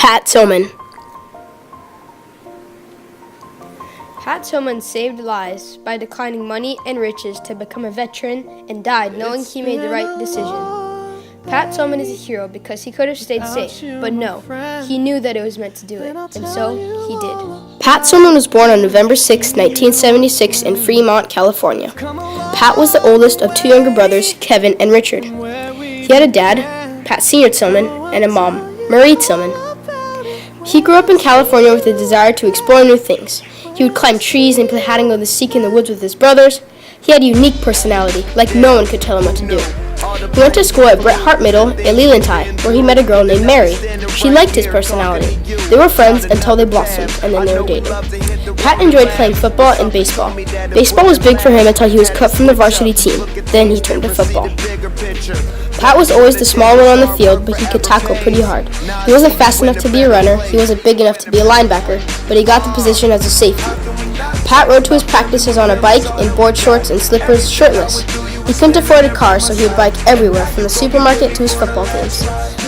Pat Tillman. Pat Tillman saved lives by declining money and riches to become a veteran and died knowing he made the right decision. Pat Tillman is a hero because he could have stayed safe, but no, he knew that it was meant to do it, and so he did. Pat Tillman was born on November 6, 1976 in Fremont, California. Pat was the oldest of two younger brothers, Kevin and Richard. He had a dad, Pat Sr. Tillman, and a mom, Marie Tillman. He grew up in California with a desire to explore new things. He would climb trees and play hide and go to seek in the woods with his brothers. He had a unique personality, like no one could tell him what to do. He went to school at Bret Harte Middle in Leland High, where he met a girl named Mary. She liked his personality. They were friends until they blossomed, and then they were dating. Pat enjoyed playing football and baseball. Baseball was big for him until he was cut from the varsity team. Then he turned to football. Pat was always the small one on the field, but he could tackle pretty hard. He wasn't fast enough to be a runner, he wasn't big enough to be a linebacker, but he got the position as a safety. Pat rode to his practices on a bike in board shorts and slippers, shirtless. He couldn't afford a car, so he would bike everywhere, from the supermarket to his football games.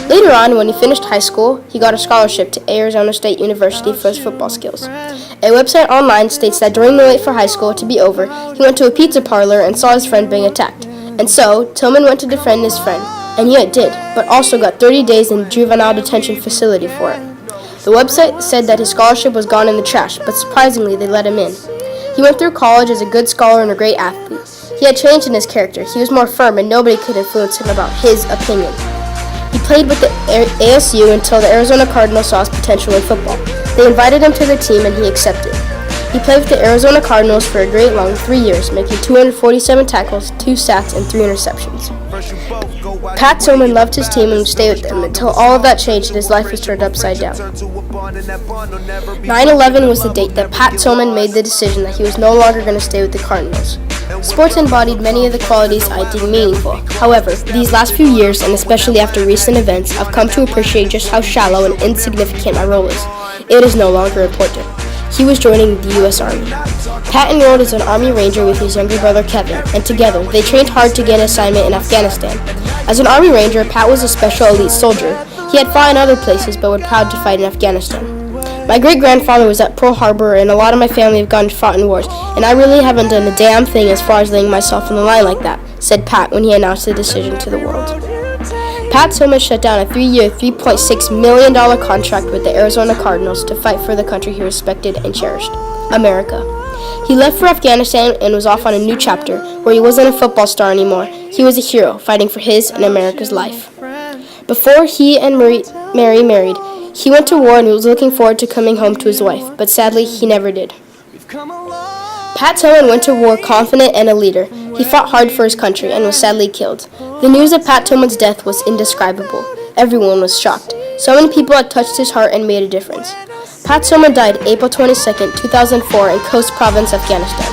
Later on, when he finished high school, he got a scholarship to Arizona State University for his football skills. A website online states that during the wait for high school to be over, he went to a pizza parlor and saw his friend being attacked. And so, Tillman went to defend his friend, and he did, but also got 30 days in juvenile detention facility for it. The website said that his scholarship was gone in the trash, but surprisingly, they let him in. He went through college as a good scholar and a great athlete. He had changed in his character. He was more firm, and nobody could influence him about his opinion. He played with the ASU until the Arizona Cardinals saw his potential in football. They invited him to their team, and he accepted. He played with the Arizona Cardinals for a great long 3 years, making 247 tackles, 2 sacks, and 3 interceptions. Pat Tillman loved his team and would stay with them until all of that changed and his life was turned upside down. 9/11 was the date that Pat Tillman made the decision that he was no longer going to stay with the Cardinals. Sports embodied many of the qualities I deem meaningful. However, these last few years, and especially after recent events, I've come to appreciate just how shallow and insignificant my role is. It is no longer important. He was joining the U.S. Army. Pat enrolled as an Army Ranger with his younger brother Kevin, and together, they trained hard to get an assignment in Afghanistan. As an Army Ranger, Pat was a special elite soldier. He had fought in other places, but was proud to fight in Afghanistan. My great-grandfather was at Pearl Harbor, and a lot of my family have gone and fought in wars, and I really haven't done a damn thing as far as laying myself on the line like that, said Pat when he announced the decision to the world. Pat Tillman shut down a 3-year, $3.6 million contract with the Arizona Cardinals to fight for the country he respected and cherished, America. He left for Afghanistan and was off on a new chapter, where he wasn't a football star anymore. He was a hero, fighting for his and America's life. Before he and Mary married, he went to war and was looking forward to coming home to his wife, but sadly, he never did. Pat Tillman went to war confident and a leader. He fought hard for his country and was sadly killed. The news of Pat Tillman's death was indescribable. Everyone was shocked. So many people had touched his heart and made a difference. Pat Tillman died April 22, 2004 in Khost Province, Afghanistan.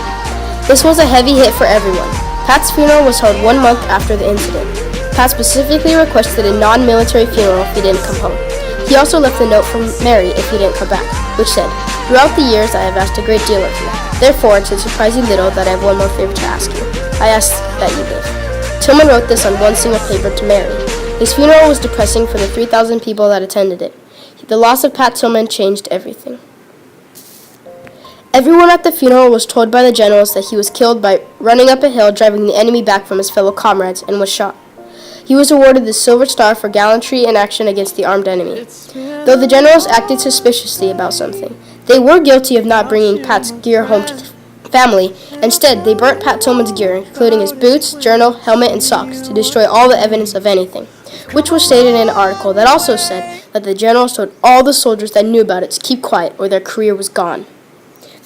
This was a heavy hit for everyone. Pat's funeral was held 1 month after the incident. Pat specifically requested a non-military funeral if he didn't come home. He also left a note from Mary if he didn't come back, which said, "Throughout the years I have asked a great deal of you. Therefore, it should surprise you little that I have one more favor to ask you. I ask that you live." Tillman wrote this on one single paper to Mary. His funeral was depressing for the 3,000 people that attended it. The loss of Pat Tillman changed everything. Everyone at the funeral was told by the generals that he was killed by running up a hill, driving the enemy back from his fellow comrades, and was shot. He was awarded the Silver Star for gallantry in action against the armed enemy. Though the generals acted suspiciously about something, they were guilty of not bringing Pat's gear home to the family. Instead, they burnt Pat Tillman's gear, including his boots, journal, helmet, and socks, to destroy all the evidence of anything, which was stated in an article that also said that the generals told all the soldiers that knew about it to keep quiet or their career was gone.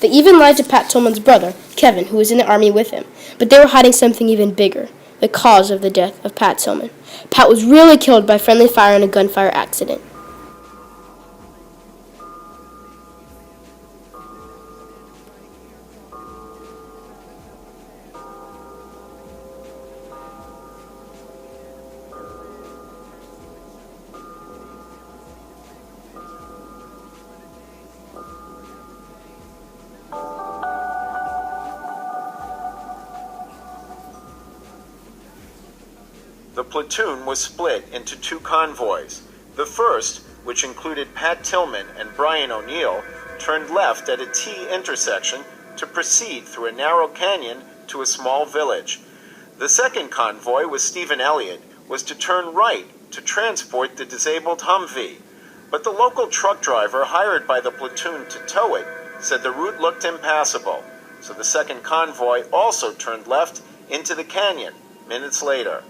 They even lied to Pat Tillman's brother, Kevin, who was in the Army with him, but they were hiding something even bigger: the cause of the death of Pat Tillman. Pat was really killed by friendly fire in a gunfire accident. The platoon was split into 2 convoys. The first which included Pat Tillman and Brian O'Neill, turned left at a T intersection to proceed through a narrow canyon to a small village. The second convoy, with Stephen Elliott, was to turn right to transport the disabled Humvee, but the local truck driver hired by the platoon to tow it said the route looked impassable, so the second convoy also turned left into the canyon minutes later.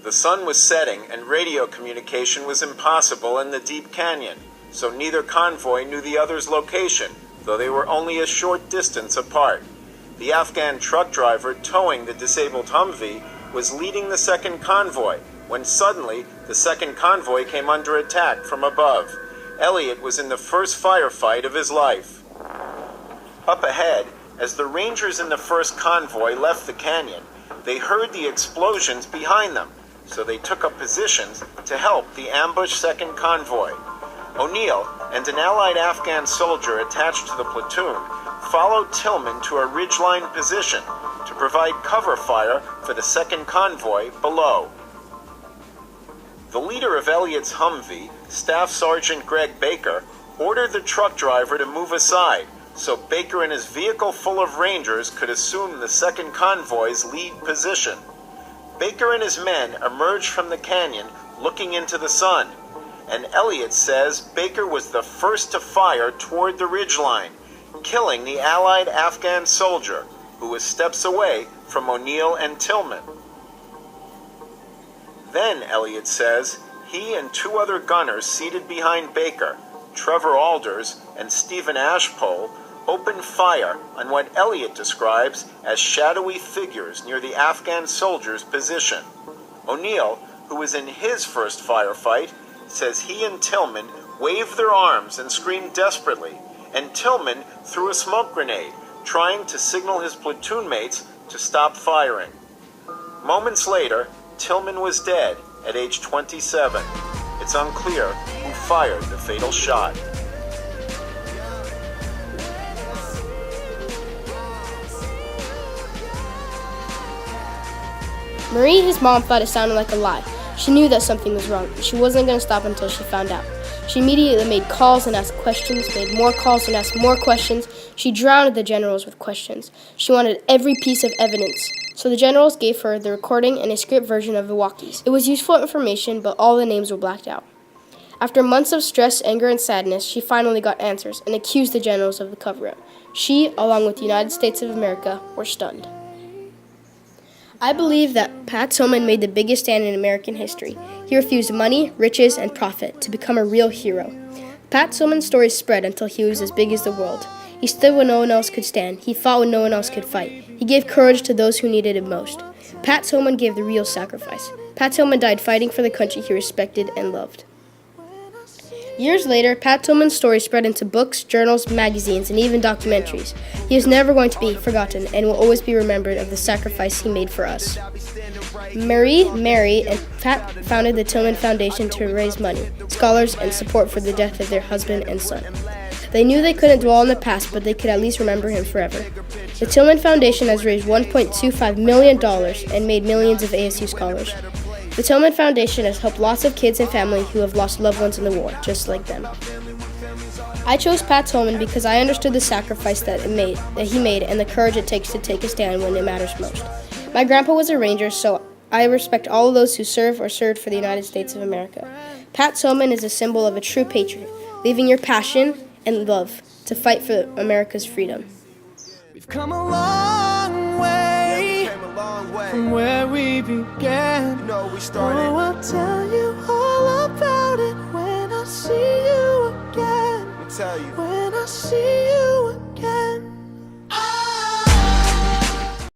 The sun was setting and radio communication was impossible in the deep canyon, so neither convoy knew the other's location, though they were only a short distance apart. The Afghan truck driver towing the disabled Humvee was leading the second convoy, when suddenly the second convoy came under attack from above. Elliott was in the first firefight of his life. Up ahead, as the Rangers in the first convoy left the canyon, they heard the explosions behind them, so they took up positions to help the ambushed second convoy. O'Neill and an allied Afghan soldier attached to the platoon followed Tillman to a ridgeline position to provide cover fire for the second convoy below. The leader of Elliott's Humvee, Staff Sergeant Greg Baker, ordered the truck driver to move aside so Baker and his vehicle full of Rangers could assume the second convoy's lead position. Baker and his men emerged from the canyon looking into the sun, and Elliott says Baker was the first to fire toward the ridgeline, killing the allied Afghan soldier, who was steps away from O'Neill and Tillman. Then, Elliott says, he and two other gunners seated behind Baker, Trevor Alders and Stephen Ashpole, opened fire on what Elliott describes as shadowy figures near the Afghan soldier's position. O'Neill, who was in his first firefight, says he and Tillman waved their arms and screamed desperately, and Tillman threw a smoke grenade, trying to signal his platoon mates to stop firing. Moments later, Tillman was dead at age 27. It's unclear who fired the fatal shot. Marie, his mom, thought it sounded like a lie. She knew that something was wrong, but she wasn't going to stop until she found out. She immediately made calls and asked questions, made more calls and asked more questions. She drowned the generals with questions. She wanted every piece of evidence. So the generals gave her the recording and a script version of the walkies. It was useful information, but all the names were blacked out. After months of stress, anger, and sadness, she finally got answers and accused the generals of the cover-up. She, along with the United States of America, were stunned. I believe that Pat Tillman made the biggest stand in American history. He refused money, riches, and profit to become a real hero. Pat Tillman's story spread until he was as big as the world. He stood when no one else could stand. He fought when no one else could fight. He gave courage to those who needed it most. Pat Tillman gave the real sacrifice. Pat Tillman died fighting for the country he respected and loved. Years later, Pat Tillman's story spread into books, journals, magazines, and even documentaries. He is never going to be forgotten and will always be remembered of the sacrifice he made for us. Marie, Mary, and Pat founded the Tillman Foundation to raise money, scholars, and support for the death of their husband and son. They knew they couldn't dwell on the past, but they could at least remember him forever. The Tillman Foundation has raised $1.25 million and made millions of ASU scholars. The Tillman Foundation has helped lots of kids and families who have lost loved ones in the war, just like them. I chose Pat Tillman because I understood the sacrifice that he made and the courage it takes to take a stand when it matters most. My grandpa was a Ranger, so I respect all of those who serve or served for the United States of America. Pat Tillman is a symbol of a true patriot, leaving your passion and love to fight for America's freedom. We've come a long way from where we began. We started. Oh, I'll tell you all about it when I see you again. Tell you. When I see you